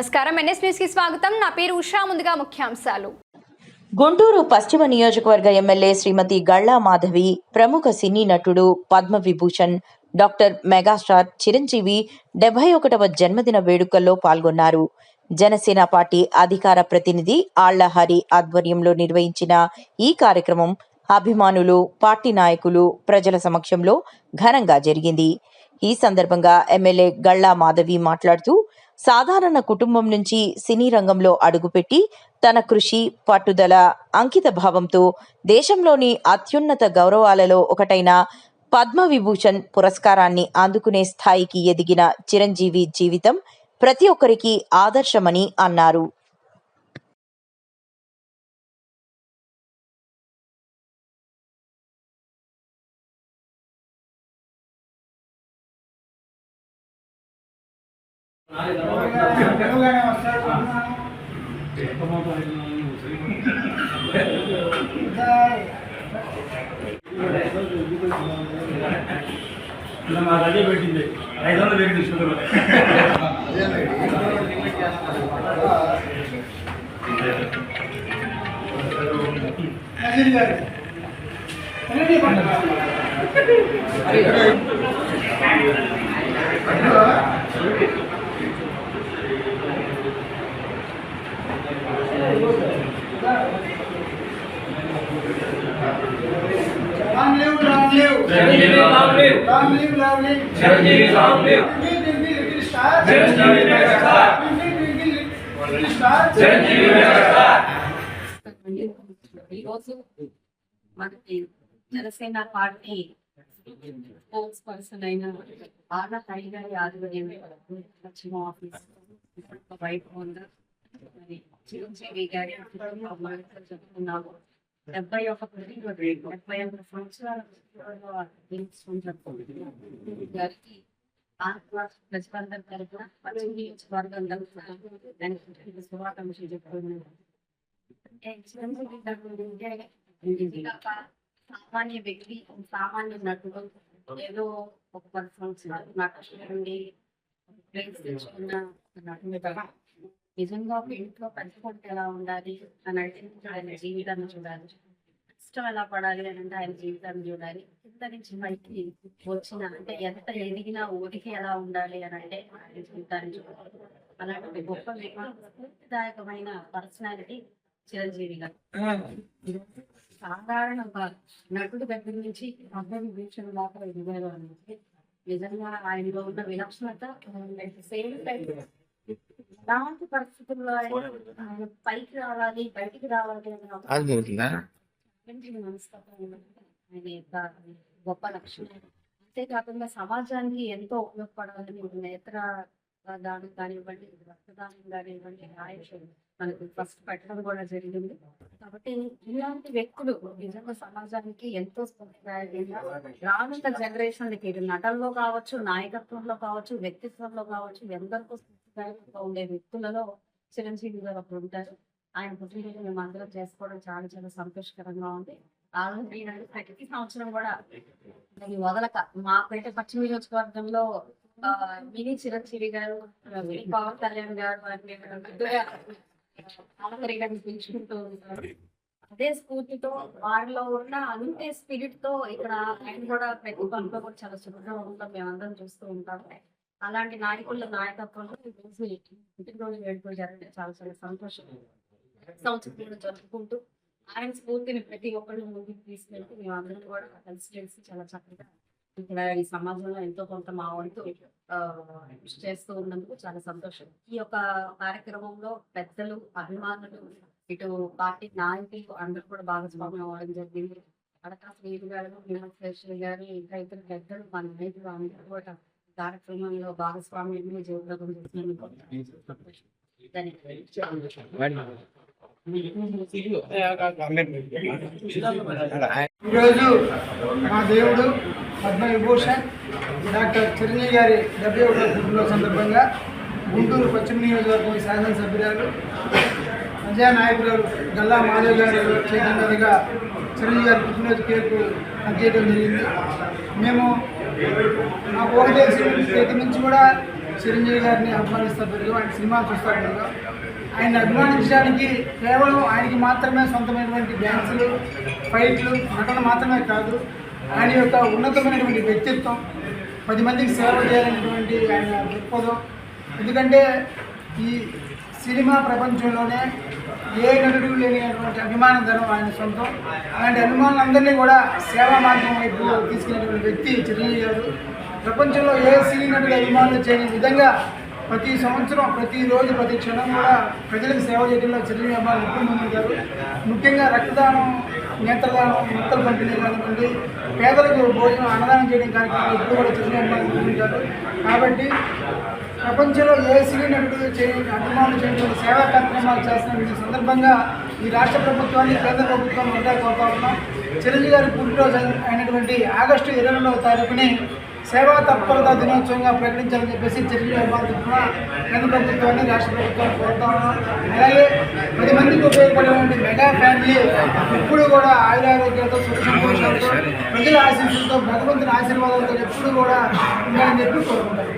నమస్కారం NS news కి స్వాగతం. నా పేరు ఉషా. ముందుగా ముఖ్యాంశాలు. గుంటూరు పశ్చిమ నియోజకవర్గ ఎమ్మెల్యే శ్రీమతి గళ్ళా మాధవి, ప్రముఖ సినీ నటుడు పద్మ విభూషణ్ డాక్టర్ మెగాస్టార్ చిరంజీవి 71వ జన్మదిన వేడుకల్లో పాల్గొన్నారు. జనసేన పార్టీ అధికార ప్రతినిధి ఆళ్ల హరి ఆధ్వర్యంలో నిర్వహించిన ఈ కార్యక్రమం అభిమానులు, పార్టీ నాయకులు, ప్రజల సమక్షంలో ఘనంగా జరిగింది. ఈ సందర్భంగా ఎమ్మెల్యే గళ్ళా మాధవి మాట్లాడుతూ, సాధారణ కుటుంబం నుంచి సినీ రంగంలో అడుగుపెట్టి తన కృషి, పట్టుదల, అంకిత భావంతో దేశంలోని అత్యున్నత గౌరవాలలో ఒకటైన పద్మ విభూషణ్ పురస్కారాన్ని అందుకునే స్థాయికి ఎదిగిన చిరంజీవి జీవితం ప్రతి ఒక్కరికి ఆదర్శమని అన్నారు. అదే పెట్టింది 500 పెట్టి షుగర్ ఈరోజు మనకి జనసేన పార్టీ స్పోర్ట్స్ పర్సన్ అయిన ఆళ్ల హరి గారి ఆధ్వర్యంలో పశ్చిమ ఆఫీస్ వైపు ఉంది. మరి చిరంజీవి గారి చెప్తున్నాము 71 సంవత్సరాల గారికి ప్రజలందరి తరఫున పశ్చిమ నియోజకవర్గం దానికి శుభాకాంక్షలు చెప్తున్నాను. సామాన్య వ్యక్తి, సామాన్య నటుడు, ఏదో ఒక 10 సంవత్సరాలు నటుండి ప్లేస్ తెచ్చుకున్న నటుడు కదా. నిజంగా ఒక ఇంట్లో పెద్ద కొడుకు ఎలా ఉండాలి అని అంటే ఆయన జీవితాన్ని చూడాలి, కష్టం ఎలా పడాలి అని అంటే ఆయన జీవితాన్ని చూడాలి. ఇంత నుంచి పైకి వచ్చిన అంటే ఎంత ఎదిగినా ఊరికి ఎలా ఉండాలి అని అంటే ఆయన జీవితాన్ని చూడాలి. అలాంటి గొప్ప స్ఫూర్తిదాయకమైన పర్సనాలిటీ చిరంజీవి గారు. సాధారణ ఒక నటుడు దగ్గర నుంచి పద్మ విభూషణ్ దాకా ఎదిగారు అనేది నిజంగా ఆయనలో ఉన్న విలక్షణత. సేమ్ టైం ఎలాంటి పరిస్థితుల్లో ఆయన పైకి రావాలి, బయటికి రావాలి అనే మనస్తత్వం ఆయన యొక్క గొప్ప లక్షణం. అంతేకాకుండా సమాజానికి ఎంతో ఉపయోగపడాలని నేత్ర దానం కానివ్వండి, రక్తదానం కానివ్వండి, ఆయుష్ మనకు ఫస్ట్ పెట్టడం కూడా జరిగింది. కాబట్టి ఇలాంటి వ్యక్తులు నిజంగా సమాజానికి ఎంతో స్ఫూర్తిదాయకంగా రానున్న జనరేషన్కి నటనలో కావచ్చు, నాయకత్వంలో కావచ్చు, వ్యక్తిత్వంలో కావచ్చు, ఎందరికో స్ఫూర్తిదాయకంగా ఉండే వ్యక్తులలో చిరంజీవి గారు ఒకరు ఉంటారు. ఆయన పుట్టినరోజు మేము అందరం చేసుకోవడం చాలా చాలా సంతోషకరంగా ఉంది. ప్రతి సంవత్సరం కూడా వదలక మాకైతే పశ్చిమ నియోజకవర్గంలో మినీ చిరంజీవి గారు, పవన్ కళ్యాణ్ గారు పెంచుకుంటూ ఉంటారు. అదే స్ఫూర్తితో వారిలో ఉన్న అంతే స్పిరిట్ తో ఇక్కడ ఆయన కూడా ప్రతి పనిలో కూడా చాలా చురుగ్గా ఉంటాం, మేమందరం చూస్తూ ఉంటాం. అలాంటి నాయకుల నాయకత్వంలో పుట్టినరోజు వేడుకలు జరిగితే చాలా చాలా సంతోషం. సంవత్సరం జరుపుకుంటూ ఆయన స్ఫూర్తిని ప్రతి ఒక్కళ్ళు ముందుకు తీసుకెళ్తూ మేమందరం కూడా కలిసి చాలా చక్కగా ఇక్కడ ఈ సమాజంలో ఎంతో కొంత మా వంతు చేస్తూ ఉన్నందుకు చాలా సంతోషం. ఈ యొక్క కార్యక్రమంలో పెద్దలు, అభిమానులు, ఇటు పార్టీ నాయకులు అందరూ కూడా భాగస్వామ్యం అవ్వడం జరిగింది. అడకా శ్రీలు గారు, భీమేశ్వరి గారు, ఇంకా ఇతర పెద్దలు, మన నాయకులు అందరూ కూడా కార్యక్రమంలో భాగస్వామ్యం జయప్రదం చేసినందుకు ఈరోజు మా దేవుడు పద్మ విభూషణ్ డాక్టర్ చిరంజీవి గారి 71వ పుట్టినరోజు సందర్భంగా గుంటూరు పశ్చిమ నియోజకవర్గం శాసనసభ్యురాలు ప్రజానాయకురాలు గల్లా మాధవ్ గారి చేతుల మీదుగా చిరంజీవి గారి పుట్టినరోజు కేకు కట్ చేయడం జరిగింది. మేము మాకు ఒక తెలిసిన నుంచి కూడా చిరంజీవి గారిని అభిమానిస్తారు పెరుగు, ఆయన సినిమాలు చూస్తారు పెరుగు. ఆయన అభిమానించడానికి కేవలం ఆయనకి మాత్రమే సొంతమైనటువంటి డ్యాన్సులు, ఫైట్లు, నటన మాత్రమే కాదు, ఆయన యొక్క ఉన్నతమైనటువంటి వ్యక్తిత్వం, 10 మందికి సేవ చేయాలనేటువంటి ఆయన దృక్పథం. ఎందుకంటే ఈ సినిమా ప్రపంచంలోనే ఏ నటుడు లేనటువంటి అభిమాన ధనం ఆయన సొంతం. అలాంటి అభిమానులందరినీ కూడా సేవా మార్గం వైపు తీసుకెళ్ళినటువంటి వ్యక్తి చిరంజీవి గారు. ప్రపంచంలో ఏ సినీ నటుడు అభిమానులు చేయని విధంగా ప్రతి సంవత్సరం, ప్రతిరోజు, ప్రతి క్షణం కూడా ప్రజలకు సేవ చేయడంలో చిరంజీవి అభిమానులు ఎక్కువ ముందుంటారు. ముఖ్యంగా రక్తదానం, నేత్రదానం, మొక్కలు పంపిణీ కానివ్వండి, పేదలకు భోజనం, అన్నదానం చేయడం కార్యక్రమాలు ఎప్పుడు కూడా చిరంజీవి అభిమానులు ముందుంటారు. కాబట్టి ప్రపంచంలో ఏ సినీ నటుడు అభిమానులు చేయడానికి సేవా కార్యక్రమాలు చేస్తున్న ఈ సందర్భంగా ఈ రాష్ట్ర ప్రభుత్వాన్ని, కేంద్ర ప్రభుత్వాన్ని ఒకటే కోరుతా ఉన్నాం. చిరంజీవి గారి పుట్టినరోజు అయినటువంటి ఆగస్టు 22వ తారీఖుని సేవా తత్పరతా దినోత్సవంగా ప్రకటించాలని చెప్పేసి చిరంజీవి అభిమానులు కేంద్ర ప్రభుత్వాన్ని, రాష్ట్ర ప్రభుత్వాన్ని కోరుతా ఉన్నాం. అలాగే 10 మందికి ఉపయోగపడేటువంటి మెగా ఫ్యామిలీ ఎప్పుడు కూడా ఆయురారోగ్యాలతో, సుఖ సంతోషాలతో, ప్రజల ఆశీస్సులతో, భగవంతుని ఆశీర్వాదాలతో ఎప్పుడు కూడా ఉండాలని చెప్పి కోరుకుంటారు.